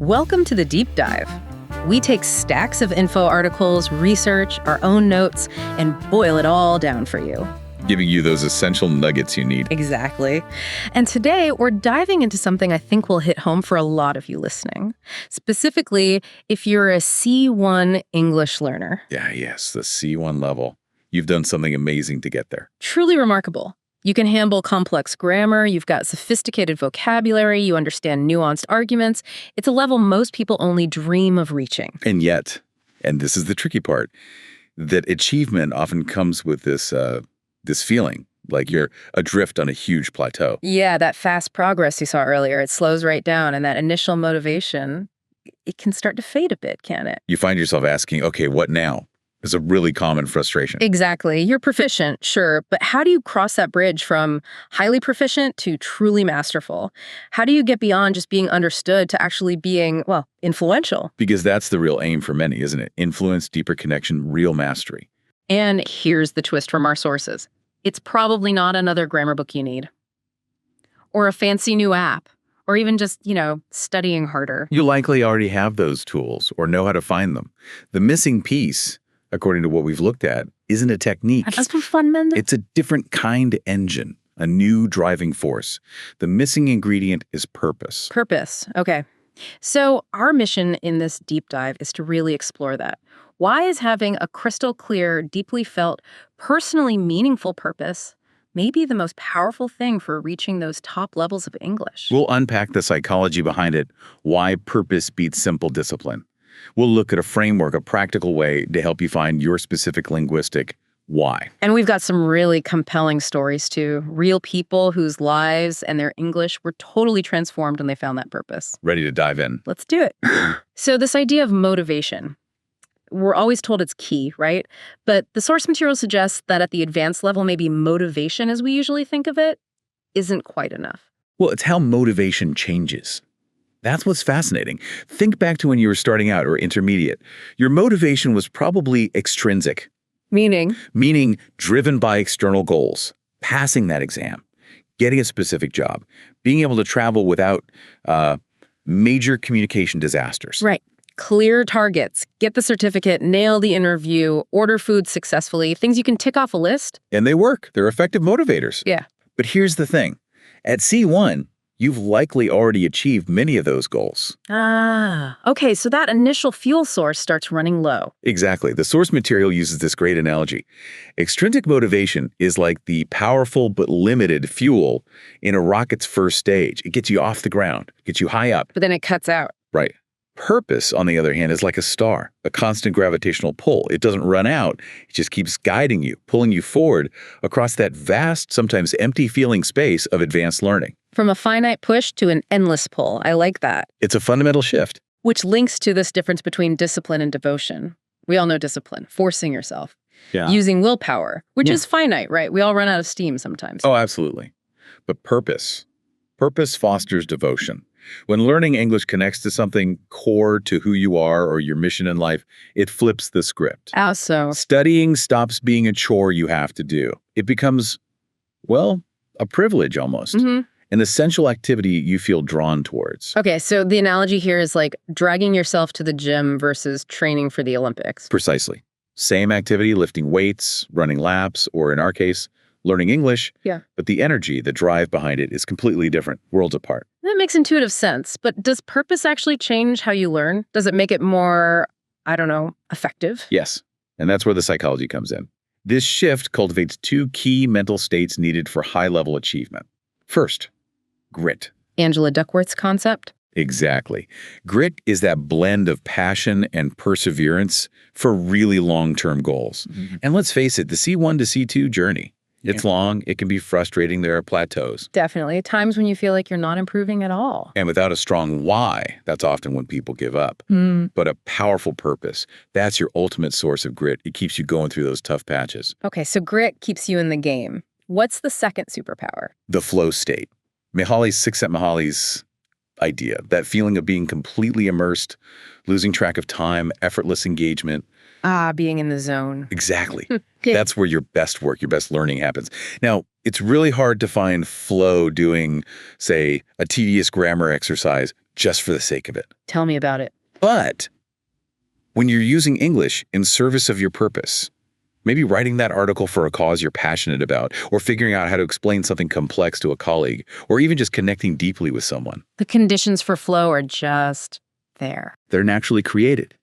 Welcome to the Deep Dive. We take stacks of info articles, research, our own notes, and boil it all down for you. Giving you those essential nuggets you need. Exactly. And today, we're diving into something I think will hit home for a lot of you listening. Specifically, if you're a C1 English learner. Yes, the C1 level. You've done something amazing to get there. Truly remarkable. You can handle complex grammar, you've got sophisticated vocabulary, you understand nuanced arguments. It's a level most people only dream of reaching. And yet, and this is the tricky part, that achievement often comes with this feeling like you're adrift on a huge plateau. Yeah, that fast progress you saw earlier, it slows right down, and that initial motivation, it can start to fade a bit, can it? You find yourself asking, okay, what now? Is a really common frustration. Exactly. You're proficient, sure, but how do you cross that bridge from highly proficient to truly masterful? How do you get beyond just being understood to actually being, well, influential? Because that's the real aim for many, isn't it? Influence, deeper connection, real mastery. And here's the twist from our sources. It's probably not another grammar book you need. Or a fancy new app. Or even just, studying harder. You likely already have those tools or know how to find them. The missing piece, according to what we've looked at, isn't a technique. It's a different kind of engine, a new driving force. The missing ingredient is purpose. Purpose. Okay. So our mission in this deep dive is to really explore that. Why is having a crystal clear, deeply felt, personally meaningful purpose maybe the most powerful thing for reaching those top levels of English? We'll unpack the psychology behind it, why purpose beats simple discipline. We'll look at a framework, a practical way to help you find your specific linguistic why. And we've got some really compelling stories too. Real people whose lives and their English were totally transformed when they found that purpose. Ready to dive in? Let's do it. So this idea of motivation, we're always told it's key, right? But the source material suggests that at the advanced level, maybe motivation as we usually think of it isn't quite enough. Well, it's how motivation changes. That's what's fascinating. Think back to when you were starting out or intermediate. Your motivation was probably extrinsic. Meaning? Meaning driven by external goals, passing that exam, getting a specific job, being able to travel without major communication disasters. Right. Clear targets, get the certificate, nail the interview, order food successfully, things you can tick off a list. And they work. They're effective motivators. Yeah. But here's the thing. At C1, you've likely already achieved many of those goals. Okay, so that initial fuel source starts running low. Exactly. The source material uses this great analogy. Extrinsic motivation is like the powerful but limited fuel in a rocket's first stage. It gets you off the ground, gets you high up. But then it cuts out. Right. Purpose, on the other hand, is like a star, a constant gravitational pull. It doesn't run out. It just keeps guiding you, pulling you forward across that vast, sometimes empty feeling space of advanced learning. From a finite push to an endless pull. I like that. It's a fundamental shift. Which links to this difference between discipline and devotion. We all know discipline, forcing yourself, using willpower, which is finite, right? We all run out of steam sometimes. Oh, absolutely. But purpose fosters devotion. When learning English connects to something core to who you are or your mission in life, it flips the script. How so? Studying stops being a chore you have to do. It becomes, well, a privilege almost. An essential activity you feel drawn towards. Okay, so the analogy here is like dragging yourself to the gym versus training for the Olympics. Precisely. Same activity, lifting weights, running laps, or in our case, learning English. Yeah. But the energy, the drive behind it is completely different, worlds apart. That makes intuitive sense. But does purpose actually change how you learn? Does it make it more, effective? Yes. And that's where the psychology comes in. This shift cultivates two key mental states needed for high-level achievement. First, grit. Angela Duckworth's concept? Exactly. Grit is that blend of passion and perseverance for really long-term goals. And let's face it, the C1 to C2 journey, it's long, it can be frustrating, there are plateaus. Definitely. Times when you feel like you're not improving at all. And without a strong why, that's often when people give up. But a powerful purpose, that's your ultimate source of grit. It keeps you going through those tough patches. Okay, so grit keeps you in the game. What's the second superpower? The flow state. Csikszentmihalyi's idea, that feeling of being completely immersed, losing track of time, effortless engagement. Being in the zone. Exactly. That's where your best work, your best learning happens. Now, it's really hard to find flow doing, say, a tedious grammar exercise just for the sake of it. Tell me about it. But when you're using English in service of your purpose, maybe writing that article for a cause you're passionate about, or figuring out how to explain something complex to a colleague, or even just connecting deeply with someone, The conditions for flow are just there. they're naturally created.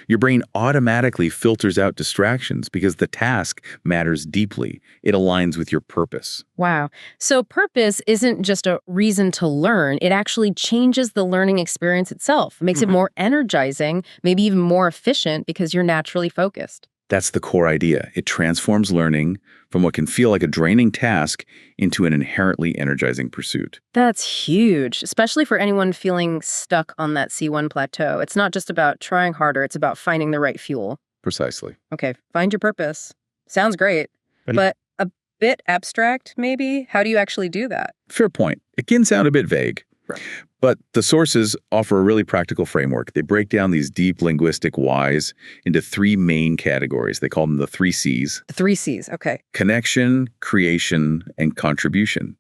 Your brain automatically filters out distractions because the task matters deeply. It aligns with your purpose. Wow. So purpose isn't just a reason to learn. It actually changes the learning experience itself, makes it more energizing, maybe even more efficient because you're naturally focused. That's the core idea. It transforms learning from what can feel like a draining task into an inherently energizing pursuit. That's huge, especially for anyone feeling stuck on that C1 plateau. It's not just about trying harder, it's about finding the right fuel. Precisely. Okay, find your purpose. Sounds great, but a bit abstract, maybe? How do you actually do that? Fair point. It can sound a bit vague. Right. But the sources offer a really practical framework. They break down these deep linguistic whys into three main categories. They call them the 3 Cs. The 3 Cs, okay. Connection, creation, and contribution.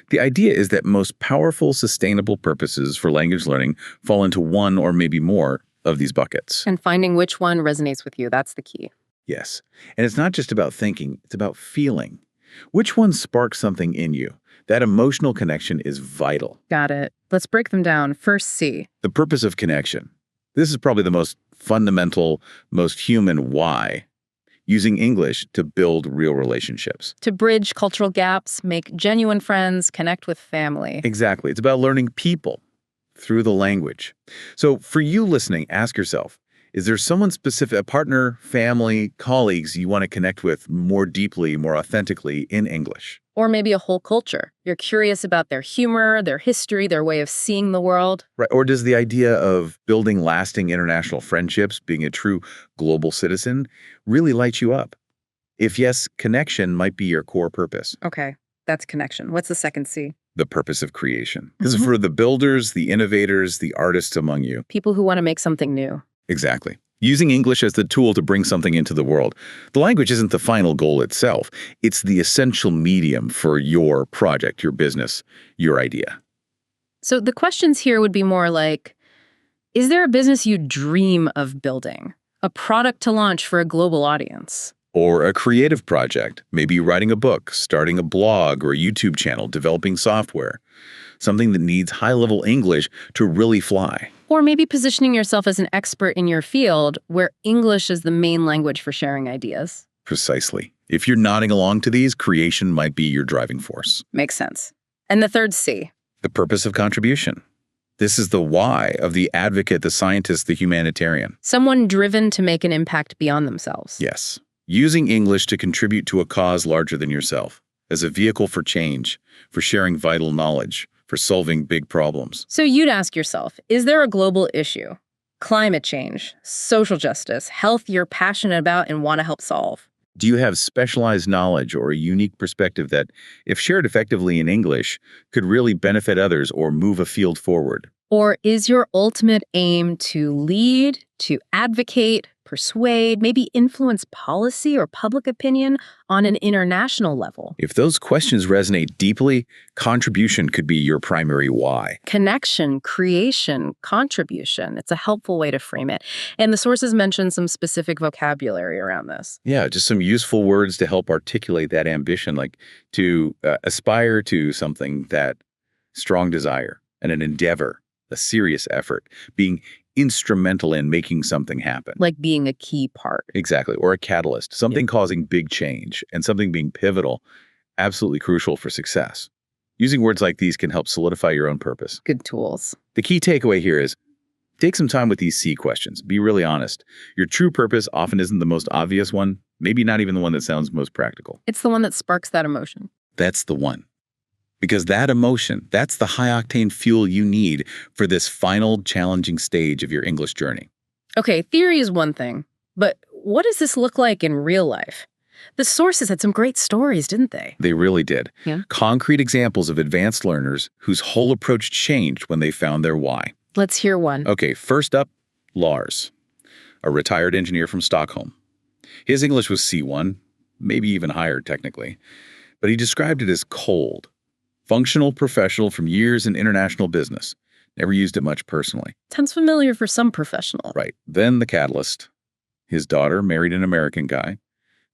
The idea is that most powerful, sustainable purposes for language learning fall into one or maybe more of these buckets. And finding which one resonates with you, that's the key. Yes. And it's not just about thinking, it's about feeling. Which one sparks something in you? That emotional connection is vital. Got it. Let's break them down. First C. The purpose of connection. This is probably the most fundamental, most human why. Using English to build real relationships. To bridge cultural gaps, make genuine friends, connect with family. Exactly. It's about learning people through the language. So for you listening, ask yourself, is there someone specific, a partner, family, colleagues you want to connect with more deeply, more authentically in English? Or maybe a whole culture. You're curious about their humor, their history, their way of seeing the world. Right. Or does the idea of building lasting international friendships, being a true global citizen, really light you up? If yes, connection might be your core purpose. Okay, that's connection. What's the second C? The purpose of creation. This is for the builders, the innovators, the artists among you. People who want to make something new. Exactly. Using English as the tool to bring something into the world. The language isn't the final goal itself. It's the essential medium for your project, your business, your idea. So the questions here would be more like, is there a business you dream of building? A product to launch for a global audience? Or a creative project, maybe writing a book, starting a blog or a YouTube channel, developing software. Something that needs high-level English to really fly. Or maybe positioning yourself as an expert in your field where English is the main language for sharing ideas. Precisely. If you're nodding along to these, creation might be your driving force. Makes sense. And the third C. The purpose of contribution. This is the why of the advocate, the scientist, the humanitarian. Someone driven to make an impact beyond themselves. Yes. Using English to contribute to a cause larger than yourself, as a vehicle for change, for sharing vital knowledge, for solving big problems. So you'd ask yourself, is there a global issue? Climate change, social justice, health you're passionate about and want to help solve? Do you have specialized knowledge or a unique perspective that, if shared effectively in English, could really benefit others or move a field forward? Or is your ultimate aim to lead, to advocate, persuade, maybe influence policy or public opinion on an international level? If those questions resonate deeply, contribution could be your primary why. Connection, creation, contribution. It's a helpful way to frame it. And the sources mention some specific vocabulary around this. Yeah, just some useful words to help articulate that ambition, like to aspire to something, that strong desire and an endeavor, a serious effort, being instrumental in making something happen. Like being a key part. Exactly. Or a catalyst, something causing big change and something being pivotal, absolutely crucial for success. Using words like these can help solidify your own purpose. Good tools. The key takeaway here is take some time with these C questions. Be really honest. Your true purpose often isn't the most obvious one, maybe not even the one that sounds most practical. It's the one that sparks that emotion. That's the one. Because that emotion, that's the high-octane fuel you need for this final challenging stage of your English journey. Okay, theory is one thing, but what does this look like in real life? The sources had some great stories, didn't they? They really did. Yeah. Concrete examples of advanced learners whose whole approach changed when they found their why. Let's hear one. Okay, first up, Lars, a retired engineer from Stockholm. His English was C1, maybe even higher technically, but he described it as cold. Functional professional from years in international business. Never used it much personally. Sounds familiar for some professional. Right. Then the catalyst. His daughter married an American guy.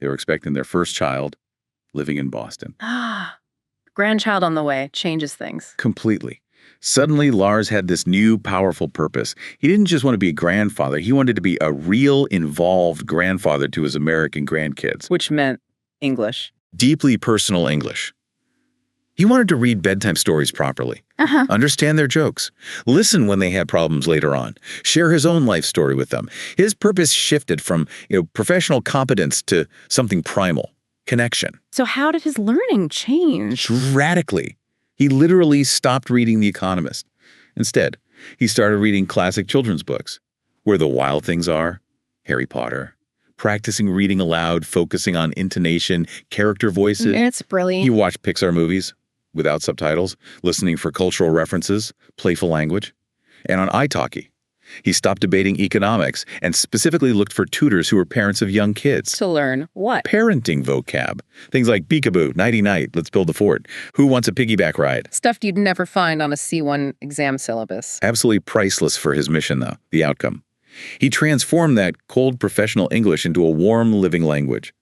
They were expecting their first child, living in Boston. Ah, grandchild on the way changes things. Completely. Suddenly, Lars had this new, powerful purpose. He didn't just want to be a grandfather. He wanted to be a real, involved grandfather to his American grandkids. Which meant English. Deeply personal English. He wanted to read bedtime stories properly, understand their jokes, listen when they had problems later on, share his own life story with them. His purpose shifted from, professional competence to something primal, connection. So how did his learning change? Radically. He literally stopped reading The Economist. Instead, he started reading classic children's books, Where the Wild Things Are, Harry Potter, practicing reading aloud, focusing on intonation, character voices. It's brilliant. He watched Pixar movies without subtitles, listening for cultural references, playful language. And on italki, he stopped debating economics and specifically looked for tutors who were parents of young kids. To learn what? Parenting vocab. Things like peekaboo, nighty-night, let's build the fort. Who wants a piggyback ride? Stuff you'd never find on a C1 exam syllabus. Absolutely priceless for his mission, though, the outcome. He transformed that cold professional English into a warm living language.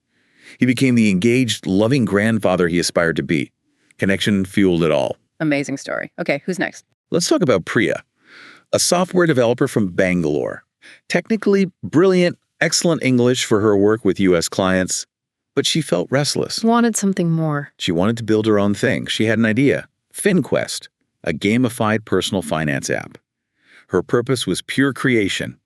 He became the engaged, loving grandfather he aspired to be. Connection fueled it all. Amazing story. Okay, who's next? Let's talk about Priya, a software developer from Bangalore. Technically brilliant, excellent English for her work with U.S. clients, but she felt restless. Wanted something more. She wanted to build her own thing. She had an idea, FinQuest, a gamified personal finance app. Her purpose was pure creation,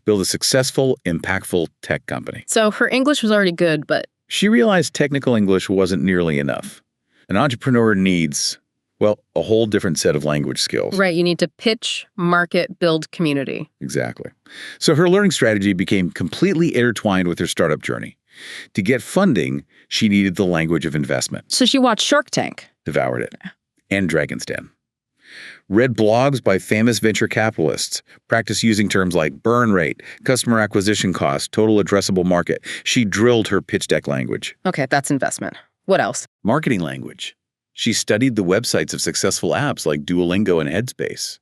build a successful, impactful tech company. So her English was already good, but She realized technical English wasn't nearly enough. An entrepreneur needs, well, a whole different set of language skills. right, you need to pitch, market, build community. Exactly. So her learning strategy became completely intertwined with her startup journey. To get funding, she needed the language of investment. So she watched Shark Tank. Devoured it. And Dragon's Den. Read blogs by famous venture capitalists. Practiced using terms like burn rate, customer acquisition cost, total addressable market. She drilled her pitch deck language. Okay, that's investment. What else? Marketing language. She studied the websites of successful apps like Duolingo and Headspace.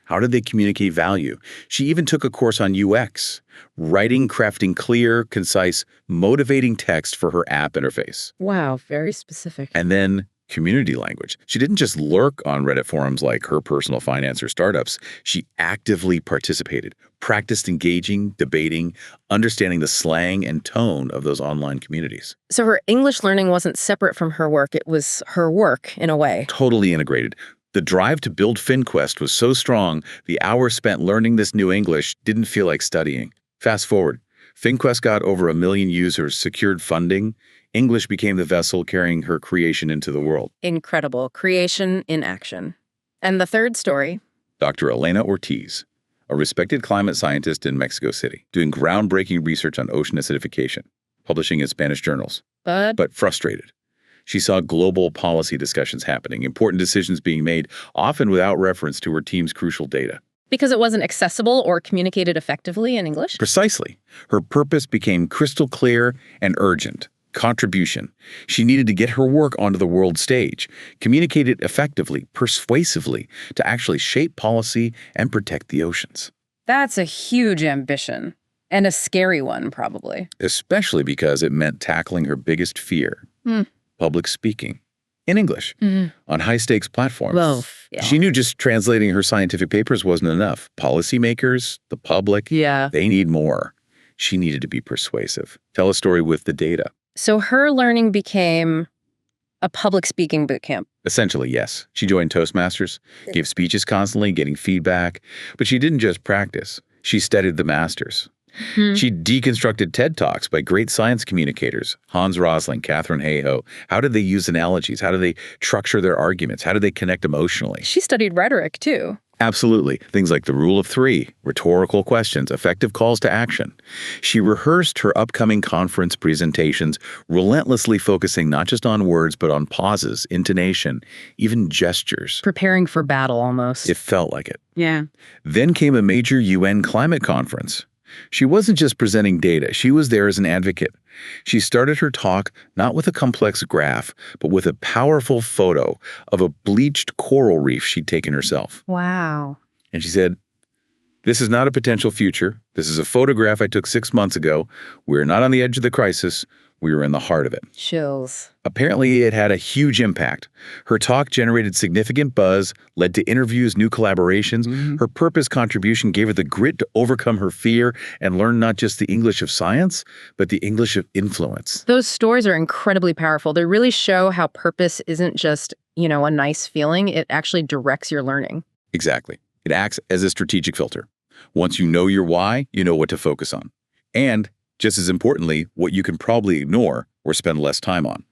How did they communicate value? She even took a course on UX, writing, crafting clear, concise, motivating text for her app interface. Wow, very specific. And then community language. She didn't just lurk on Reddit forums like Her Personal Finance or Startups. She actively participated, practiced engaging, debating, understanding the slang and tone of those online communities. So her English learning wasn't separate from her work. It was her work, in a way. Totally integrated. The drive to build FinQuest was so strong, the hours spent learning this new English didn't feel like studying. Fast forward, FinQuest got over 1 million users, secured funding. English became the vessel carrying her creation into the world. Incredible. Creation in action. And the third story. Dr. Elena Ortiz, a respected climate scientist in Mexico City, doing groundbreaking research on ocean acidification, publishing in Spanish journals, but frustrated. She saw global policy discussions happening, important decisions being made, often without reference to her team's crucial data. Because it wasn't accessible or communicated effectively in English? Precisely. Her purpose became crystal clear and urgent. Contribution. She needed to get her work onto the world stage, communicate it effectively, persuasively, to actually shape policy and protect the oceans. That's a huge ambition. And a scary one, probably. Especially because it meant tackling her biggest fear, public speaking, in English, on high-stakes platforms. Well, yeah. She knew just translating her scientific papers wasn't enough. Policymakers, the public, they need more. She needed to be persuasive. Tell a story with the data. So her learning became a public speaking boot camp. Essentially, yes. She joined Toastmasters, gave speeches constantly, getting feedback. But she didn't just practice. She studied the masters. She deconstructed TED Talks by great science communicators, Hans Rosling, Katherine Hayhoe. How did they use analogies? How do they structure their arguments? How do they connect emotionally? She studied rhetoric, too. Absolutely. Things like the rule of three, rhetorical questions, effective calls to action. She rehearsed her upcoming conference presentations, relentlessly focusing not just on words, but on pauses, intonation, even gestures. Preparing for battle, almost. It felt like it. Yeah. Then came a major UN climate conference. She wasn't just presenting data. She was there as an advocate. She started her talk not with a complex graph, but with a powerful photo of a bleached coral reef she'd taken herself. Wow. And she said, "This is not a potential future. This is a photograph I took 6 months ago. We're not on the edge of the crisis. We were in the heart of it." Chills. Apparently, it had a huge impact. Her talk generated significant buzz, led to interviews, new collaborations. Her purpose contribution gave her the grit to overcome her fear and learn not just the English of science, but the English of influence. Those stories are incredibly powerful. They really show how purpose isn't just, a nice feeling. It actually directs your learning. Exactly. It acts as a strategic filter. Once you know your why, you know what to focus on. And, just as importantly, what you can probably ignore or spend less time on.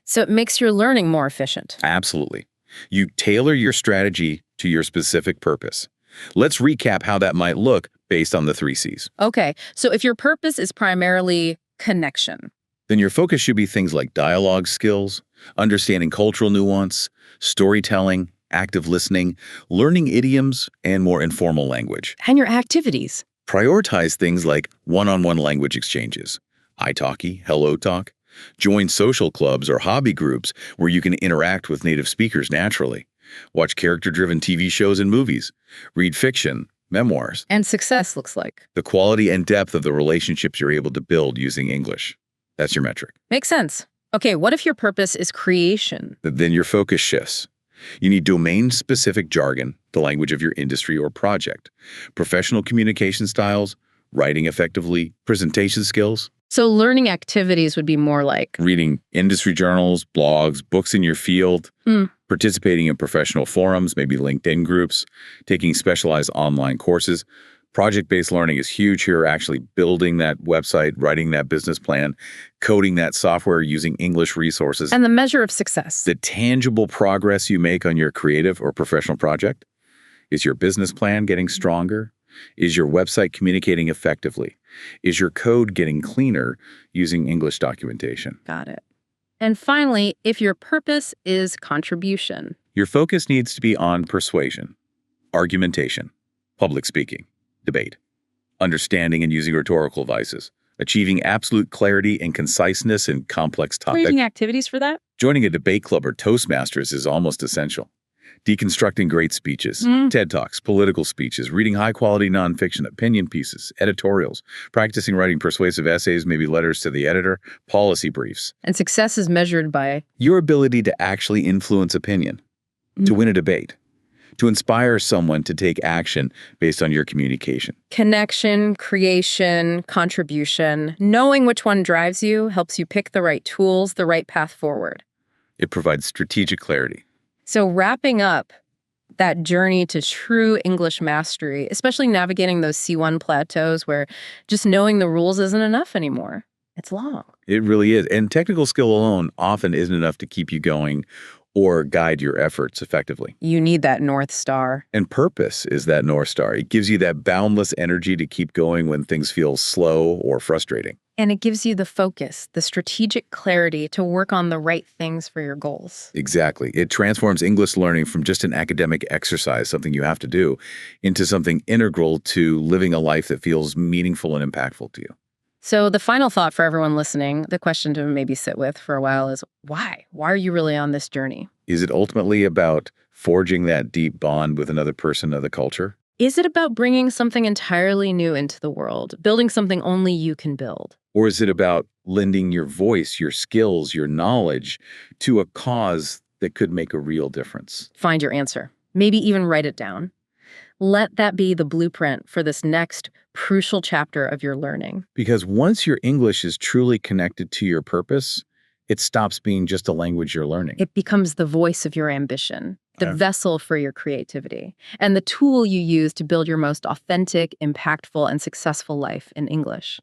So it makes your learning more efficient. Absolutely. You tailor your strategy to your specific purpose. Let's recap how that might look based on the 3 C's. Okay, so if your purpose is primarily connection, Then your focus should be things like dialogue skills, understanding cultural nuance, storytelling, active listening, learning idioms, and more informal language. and your activities. Prioritize things like one-on-one language exchanges, italki, hello talk. Join social clubs or hobby groups where you can interact with native speakers naturally. Watch character-driven TV shows and movies. Read fiction, memoirs. And success looks like. The quality and depth of the relationships you're able to build using English. That's your metric. Makes sense. Okay, what if your purpose is creation? Then your focus shifts. You need domain-specific jargon, the language of your industry or project, professional communication styles, writing effectively, presentation skills, So learning activities would be more like, reading industry journals, blogs, books in your field, participating in professional forums, maybe LinkedIn groups, taking specialized online courses. Project-based learning is huge here, actually building that website, writing that business plan, coding that software using English resources. and the measure of success. The tangible progress you make on your creative or professional project. Is your business plan getting stronger? Is your website communicating effectively? Is your code getting cleaner using English documentation? Got it. And finally, if your purpose is contribution. Your focus needs to be on persuasion, argumentation, public speaking, debate, understanding and using rhetorical devices, achieving absolute clarity and conciseness in complex topics. Creating activities for that? Joining a debate club or Toastmasters is almost essential. Deconstructing great speeches, TED Talks, political speeches, reading high-quality nonfiction, opinion pieces, editorials, practicing writing persuasive essays, maybe letters to the editor, policy briefs. And success is measured by Your ability to actually influence opinion, to win a debate, to inspire someone to take action based on your communication. connection, creation, contribution. Knowing which one drives you helps you pick the right tools, the right path forward. It provides strategic clarity. So wrapping up that journey to true English mastery, especially navigating those C1 plateaus where just knowing the rules isn't enough anymore. It's long. It really is. And technical skill alone often isn't enough to keep you going or guide your efforts effectively. You need that North Star. And purpose is that North Star. It gives you that boundless energy to keep going when things feel slow or frustrating. And it gives you the focus, the strategic clarity to work on the right things for your goals. Exactly. It transforms English learning from just an academic exercise, something you have to do, into something integral to living a life that feels meaningful and impactful to you. So the final thought for everyone listening, the question to maybe sit with for a while is, why? Why are you really on this journey? Is it ultimately about forging that deep bond with another person of the culture? Is it about bringing something entirely new into the world, building something only you can build? Or is it about lending your voice, your skills, your knowledge to a cause that could make a real difference? Find your answer. Maybe even write it down. Let that be the blueprint for this next crucial chapter of your learning. Because once your English is truly connected to your purpose, it stops being just a language you're learning. It becomes the voice of your ambition, the vessel for your creativity, and the tool you use to build your most authentic, impactful, and successful life in English.